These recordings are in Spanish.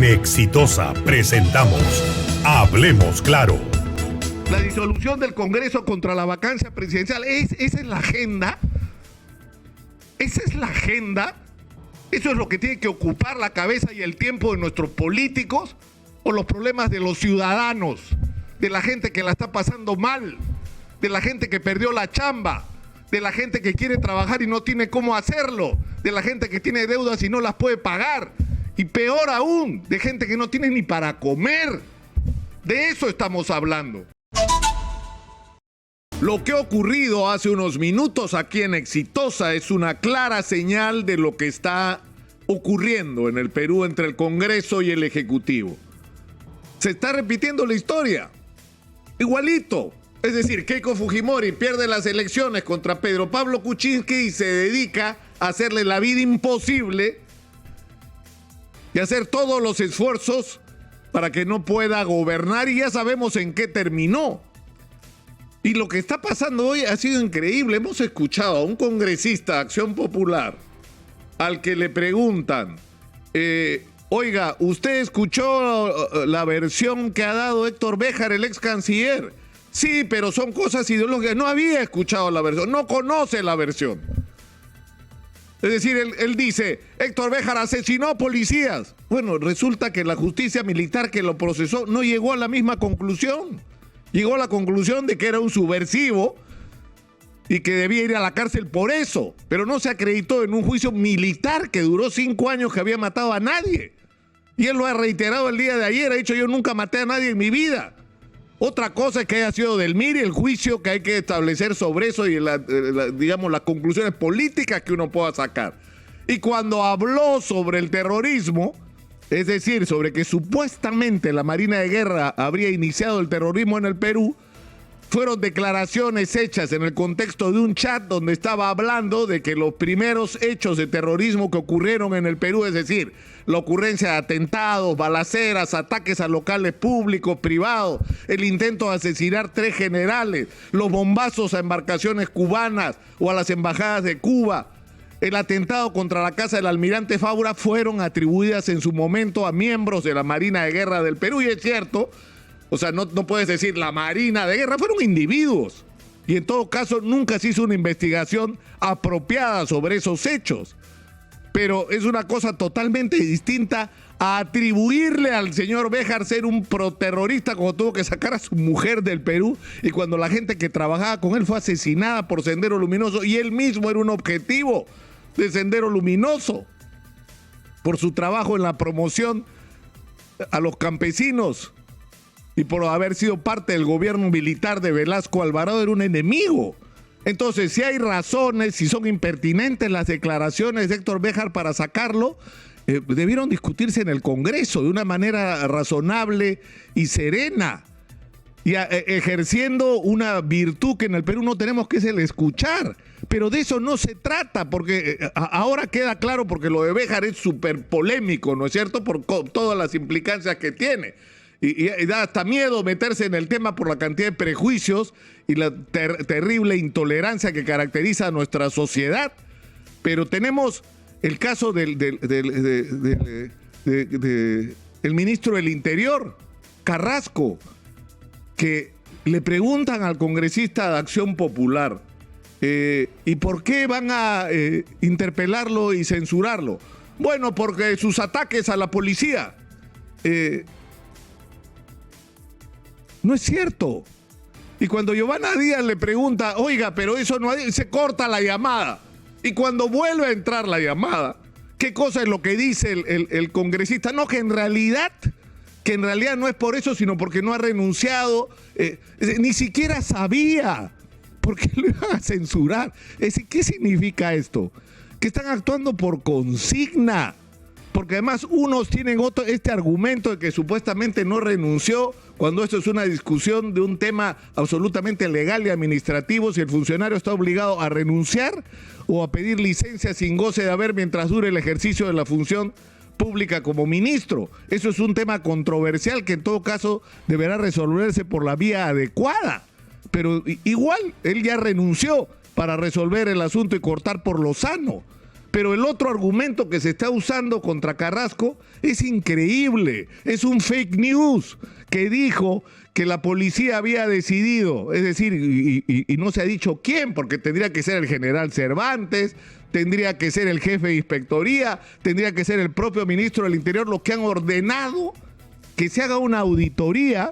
En Exitosa presentamos Hablemos Claro. La disolución del Congreso contra la vacancia presidencial, ¿esa es la agenda? ¿Esa es la agenda? ¿Eso es lo que tiene que ocupar la cabeza y el tiempo de nuestros políticos? ¿O los problemas de los ciudadanos? De la gente que la está pasando mal, de la gente que perdió la chamba, de la gente que quiere trabajar y no tiene cómo hacerlo, de la gente que tiene deudas y no las puede pagar, y peor aún, de gente que no tiene ni para comer. De eso estamos hablando. Lo que ha ocurrido hace unos minutos aquí en Exitosa es una clara señal de lo que está ocurriendo en el Perú entre el Congreso y el Ejecutivo. Se está repitiendo la historia, igualito. Es decir, Keiko Fujimori pierde las elecciones contra Pedro Pablo Kuczynski y se dedica a hacerle la vida imposible y hacer todos los esfuerzos para que no pueda gobernar, y ya sabemos en qué terminó. Y lo que está pasando hoy ha sido increíble. Hemos escuchado a un congresista de Acción Popular al que le preguntan, oiga, ¿usted escuchó la versión que ha dado Héctor Béjar, el ex canciller? Sí, pero son cosas ideológicas. No había escuchado la versión, no conoce la versión. Es decir, él dice, Héctor Béjar asesinó policías. Bueno, resulta que la justicia militar que lo procesó no llegó a la misma conclusión. Llegó a la conclusión de que era un subversivo y que debía ir a la cárcel por eso. Pero no se acreditó en un juicio militar que duró 5 años, que había matado a nadie. Y él lo ha reiterado el día de ayer, ha dicho, yo nunca maté a nadie en mi vida. Otra cosa es que haya sido del MIR y el juicio que hay que establecer sobre eso y digamos las conclusiones políticas que uno pueda sacar. Y cuando habló sobre el terrorismo, es decir, sobre que supuestamente la Marina de Guerra habría iniciado el terrorismo en el Perú, fueron declaraciones hechas en el contexto de un chat donde estaba hablando de que los primeros hechos de terrorismo que ocurrieron en el Perú, es decir, la ocurrencia de atentados, balaceras, ataques a locales públicos, privados, el intento de asesinar 3 generales, los bombazos a embarcaciones cubanas o a las embajadas de Cuba, el atentado contra la casa del almirante Fabra, fueron atribuidas en su momento a miembros de la Marina de Guerra del Perú. Y es cierto, o sea, no puedes decir la Marina de Guerra, fueron individuos. Y en todo caso nunca se hizo una investigación apropiada sobre esos hechos. Pero es una cosa totalmente distinta a atribuirle al señor Béjar ser un proterrorista cuando tuvo que sacar a su mujer del Perú y cuando la gente que trabajaba con él fue asesinada por Sendero Luminoso y él mismo era un objetivo de Sendero Luminoso por su trabajo en la promoción a los campesinos y por haber sido parte del gobierno militar de Velasco Alvarado. Era un enemigo. Entonces, si hay razones, si son impertinentes las declaraciones de Héctor Béjar para sacarlo, debieron discutirse en el Congreso de una manera razonable y serena, y ejerciendo una virtud que en el Perú no tenemos, que es el escuchar. Pero de eso no se trata, porque ahora queda claro, porque lo de Béjar es súper polémico, ¿no es cierto?, por todas las implicancias que tiene. Y da hasta miedo meterse en el tema por la cantidad de prejuicios y la terrible intolerancia que caracteriza a nuestra sociedad. Pero tenemos el caso del ministro del Interior, Carrasco, que le preguntan al congresista de Acción Popular, ¿y por qué van a interpelarlo y censurarlo? Bueno, porque sus ataques a la policía... no es cierto. Y cuando Giovanna Díaz le pregunta, oiga, pero eso no hay, se corta la llamada. Y cuando vuelve a entrar la llamada, ¿qué cosa es lo que dice el congresista? No, que en realidad no es por eso, sino porque no ha renunciado. Ni siquiera sabía. ¿Por qué lo iban a censurar? Es decir, ¿qué significa esto? Que están actuando por consigna. Porque además unos tienen este argumento de que supuestamente no renunció, cuando esto es una discusión de un tema absolutamente legal y administrativo, si el funcionario está obligado a renunciar o a pedir licencia sin goce de haber mientras dure el ejercicio de la función pública como ministro. Eso es un tema controversial que en todo caso deberá resolverse por la vía adecuada. Pero igual, él ya renunció para resolver el asunto y cortar por lo sano. Pero el otro argumento que se está usando contra Carrasco es increíble. Es un fake news que dijo que la policía había decidido, es decir, y no se ha dicho quién, porque tendría que ser el general Cervantes, tendría que ser el jefe de inspectoría, tendría que ser el propio ministro del Interior, los que han ordenado que se haga una auditoría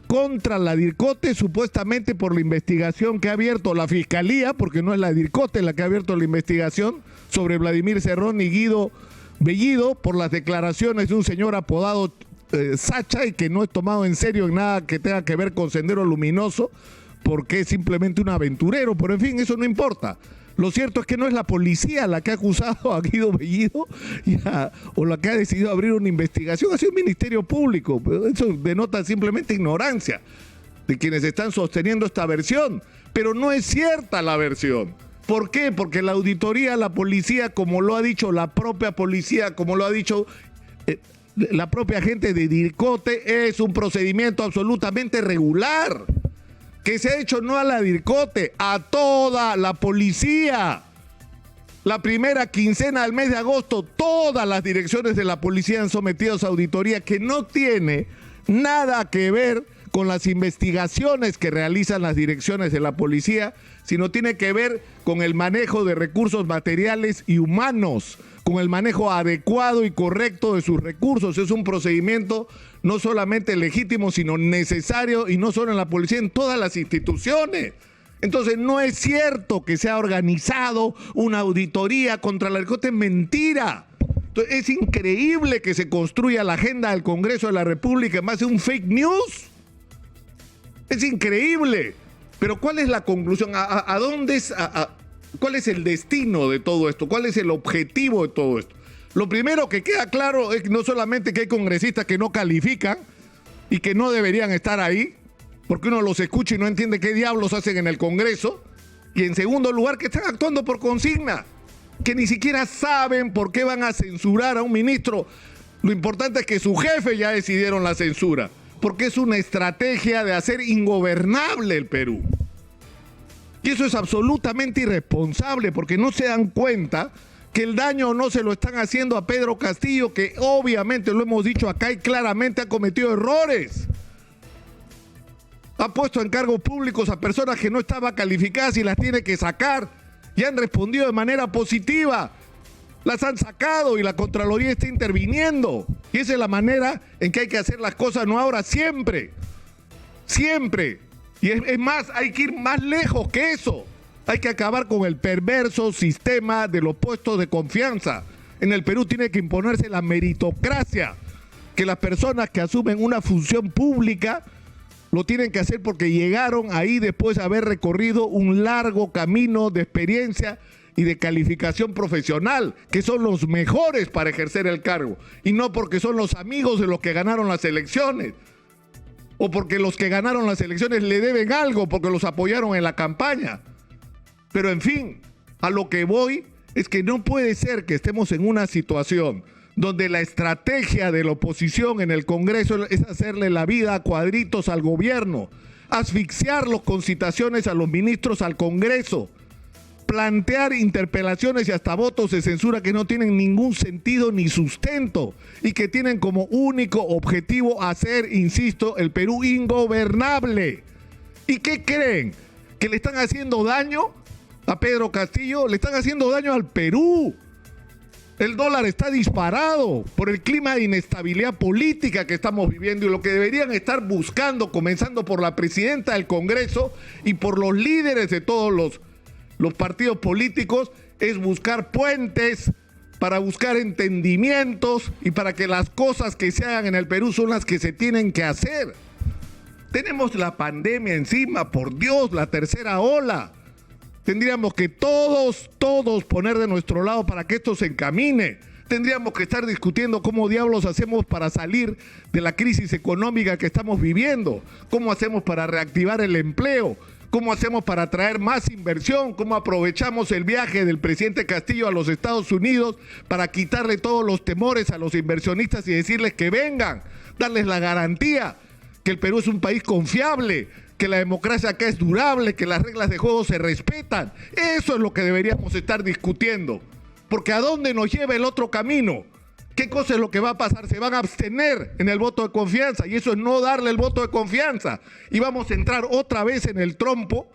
contra la DIRCOTE, supuestamente por la investigación que ha abierto la Fiscalía, porque no es la DIRCOTE la que ha abierto la investigación sobre Vladimir Cerrón y Guido Bellido, por las declaraciones de un señor apodado Sacha, y que no es tomado en serio en nada que tenga que ver con Sendero Luminoso, porque es simplemente un aventurero, pero en fin, eso no importa. Lo cierto es que no es la policía la que ha acusado a Guido Bellido o la que ha decidido abrir una investigación, ha sido el Ministerio Público. Eso denota simplemente ignorancia de quienes están sosteniendo esta versión, pero no es cierta la versión. ¿Por qué? Porque la auditoría, la policía, como lo ha dicho la propia policía, como lo ha dicho la propia gente de DIRCOTE, es un procedimiento absolutamente regular, que se ha hecho no a la DIRCOTE, a toda la policía. La primera quincena del mes de agosto, todas las direcciones de la policía han sometido a esa auditoría, que no tiene nada que ver con las investigaciones que realizan las direcciones de la policía, sino tiene que ver con el manejo de recursos materiales y humanos, con el manejo adecuado y correcto de sus recursos. Es un procedimiento no solamente legítimo, sino necesario, y no solo en la policía, en todas las instituciones. Entonces no es cierto que se ha organizado una auditoría contra la DIRCOTE, es mentira. Entonces, es increíble que se construya la agenda del Congreso de la República en base a un fake news. Es increíble. Pero ¿cuál es la conclusión? ¿Cuál es el destino de todo esto? ¿Cuál es el objetivo de todo esto? Lo primero que queda claro es no solamente que hay congresistas que no califican y que no deberían estar ahí, porque uno los escucha y no entiende qué diablos hacen en el Congreso, y en segundo lugar que están actuando por consigna, que ni siquiera saben por qué van a censurar a un ministro. Lo importante es que su jefe ya decidieron la censura, porque es una estrategia de hacer ingobernable el Perú. Y eso es absolutamente irresponsable, porque no se dan cuenta que el daño no se lo están haciendo a Pedro Castillo, que obviamente, lo hemos dicho acá y claramente, ha cometido errores. Ha puesto en cargos públicos a personas que no estaban calificadas y las tiene que sacar, y han respondido de manera positiva. Las han sacado y la Contraloría está interviniendo. Y esa es la manera en que hay que hacer las cosas, no ahora, siempre. Siempre. Y es más, hay que ir más lejos que eso. Hay que acabar con el perverso sistema de los puestos de confianza. En el Perú tiene que imponerse la meritocracia, que las personas que asumen una función pública lo tienen que hacer porque llegaron ahí después de haber recorrido un largo camino de experiencia y de calificación profesional, que son los mejores para ejercer el cargo, y no porque son los amigos de los que ganaron las elecciones, o porque los que ganaron las elecciones le deben algo porque los apoyaron en la campaña. Pero en fin, a lo que voy es que no puede ser que estemos en una situación donde la estrategia de la oposición en el Congreso es hacerle la vida a cuadritos al gobierno, asfixiarlos con citaciones a los ministros al Congreso, plantear interpelaciones y hasta votos de censura que no tienen ningún sentido ni sustento y que tienen como único objetivo hacer, insisto, el Perú ingobernable. ¿Y qué creen? ¿Que le están haciendo daño a Pedro Castillo? Le están haciendo daño al Perú. El dólar está disparado por el clima de inestabilidad política que estamos viviendo, y lo que deberían estar buscando, comenzando por la presidenta del Congreso y por los líderes de todos los partidos políticos, es buscar puentes para buscar entendimientos y para que las cosas que se hagan en el Perú son las que se tienen que hacer. Tenemos la pandemia encima, por Dios, la tercera ola. Tendríamos que todos poner de nuestro lado para que esto se encamine. Tendríamos que estar discutiendo cómo diablos hacemos para salir de la crisis económica que estamos viviendo, cómo hacemos para reactivar el empleo, cómo hacemos para atraer más inversión, cómo aprovechamos el viaje del presidente Castillo a los Estados Unidos para quitarle todos los temores a los inversionistas y decirles que vengan, darles la garantía que el Perú es un país confiable, que la democracia acá es durable, que las reglas de juego se respetan. Eso es lo que deberíamos estar discutiendo. Porque ¿a dónde nos lleva el otro camino? ¿Qué cosa es lo que va a pasar? Se van a abstener en el voto de confianza, y eso es no darle el voto de confianza. Y vamos a entrar otra vez en el trompo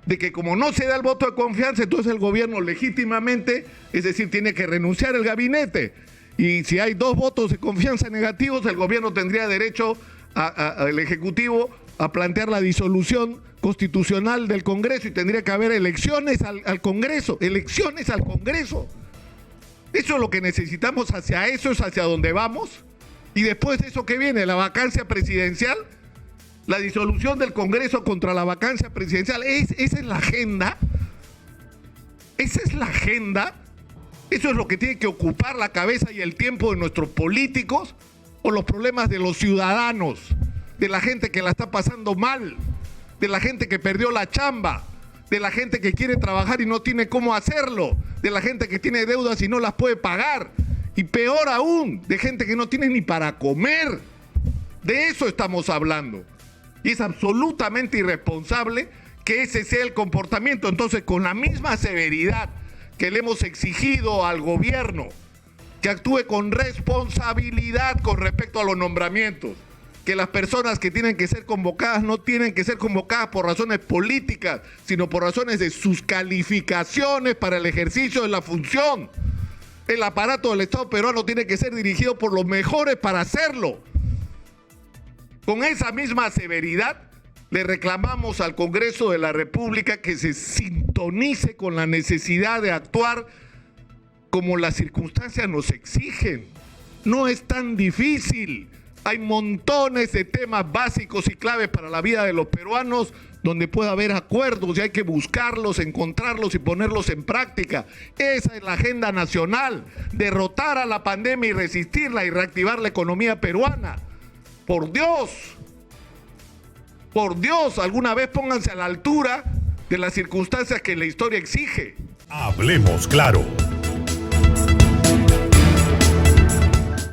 de que como no se da el voto de confianza, entonces el gobierno legítimamente, es decir, tiene que renunciar el gabinete. Y si hay 2 votos de confianza negativos, el gobierno tendría derecho, el Ejecutivo, a plantear la disolución constitucional del Congreso, y tendría que haber elecciones al Congreso, elecciones al Congreso. Eso es lo que necesitamos, hacia eso es hacia donde vamos. Y después de eso, ¿qué viene? La vacancia presidencial, la disolución del Congreso contra la vacancia presidencial. Esa es la agenda. Esa es la agenda. Eso es lo que tiene que ocupar la cabeza y el tiempo de nuestros políticos, o los problemas de los ciudadanos, de la gente que la está pasando mal, de la gente que perdió la chamba, de la gente que quiere trabajar y no tiene cómo hacerlo, de la gente que tiene deudas y no las puede pagar, y peor aún, de gente que no tiene ni para comer. De eso estamos hablando. Y es absolutamente irresponsable que ese sea el comportamiento. Entonces, con la misma severidad que le hemos exigido al gobierno que actúe con responsabilidad con respecto a los nombramientos, que las personas que tienen que ser convocadas no tienen que ser convocadas por razones políticas, sino por razones de sus calificaciones para el ejercicio de la función. El aparato del Estado peruano tiene que ser dirigido por los mejores para hacerlo. Con esa misma severidad le reclamamos al Congreso de la República que se sintonice con la necesidad de actuar como las circunstancias nos exigen. No es tan difícil. Hay montones de temas básicos y claves para la vida de los peruanos donde puede haber acuerdos, y hay que buscarlos, encontrarlos y ponerlos en práctica. Esa es la agenda nacional: derrotar a la pandemia y resistirla y reactivar la economía peruana. Por Dios, alguna vez pónganse a la altura de las circunstancias que la historia exige. Hablemos claro.